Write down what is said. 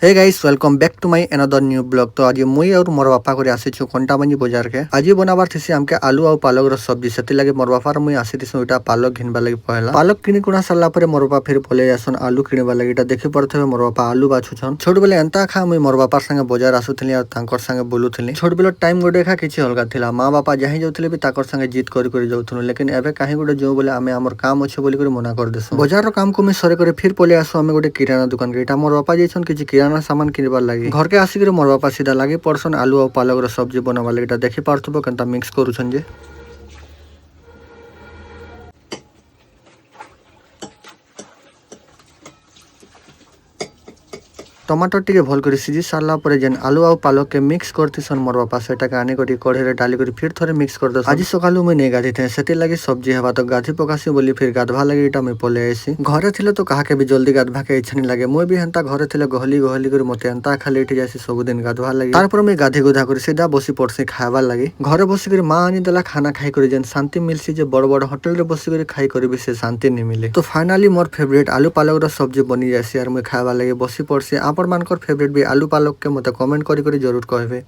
Hey guys welcome back to my another new blog. तो आज मुई और मोर बापा को आसीछु कंटाबांजी बाजार के। आज बनाबार थी हमके आलू और पालक रो सब्जी से लगे मोर बापा मुई आसीथिस ओटा पालक घिनबा लगे पहला पालक किनी कुना साला परे मोर बापा फिर बोले आसन आलू किनबा लगे एटा देखि पड़थे मोर बापा आलू बाछुछन। छोट बेले एंता खा मुई मोर बापार संगे बाजार आसुथिली और तांकर संगे बोलुथिली। छोट बेले टाइम गोटे खा किछि अलगा थिला। मां बापा जाहि जाउथिले भी ताकर संगे जिद करि जाउथुनु, लेकिन एबे काहे गोटे जो बोले आमे हमर काम अछि बोली करि मना कर देसु। बाजार रो काम को मैं सरे करे फिर पले आसु आमे गोटे किराना दुकान के। एटा मोर बापा जैसन किछि किराना सामान किनबा लगे घर के आसिक मोर बापा सीधा लगे पड़सन आलू और पालक रो सब्जी बनवा लगे देखि पार्थबो केनता मिक्स करूछन जे। टमाटर टिके भल कर सीझी सारा पर जेन आलू और पालक के मिक्स करतीसन मोर बापा सेटा के आने करी कढ़े रे डाली करी फिर थोड़े मिक्स कर दस। आज सकालू मुई नहीं गाधी थे सेति लगी सब्जी हवा तो गाधी पकासी बोली फिर गाधवा लगी इटा मुई पले आसी। घरे थिले तो कहा के भी जल्दी गाधवा के इच्छा नहीं लगे। मुई भी हेंता घरे थिले गहली गहली कर मते हेंता खाली उठी जासी सब दिन गाधवा लगी। तार पर मुई गाधी गुधा कर सीधा बसी पड़सी खावा लगी। घरे बसी कर मां आनी देला खाना खाई कर जेन शांति मिलसी जे बड़ बड़ होटल रे बसी कर खाई कर भी से शांति नहीं मिले। तो फाइनली मोर फेवरेट आलू पालक रो सब्जी बनी जासी और मुई खावा लगी बसी पड़सी। आपण मानकर फेवरेट भी आलू पालक के मते कमेंट करी जरूर कहबे।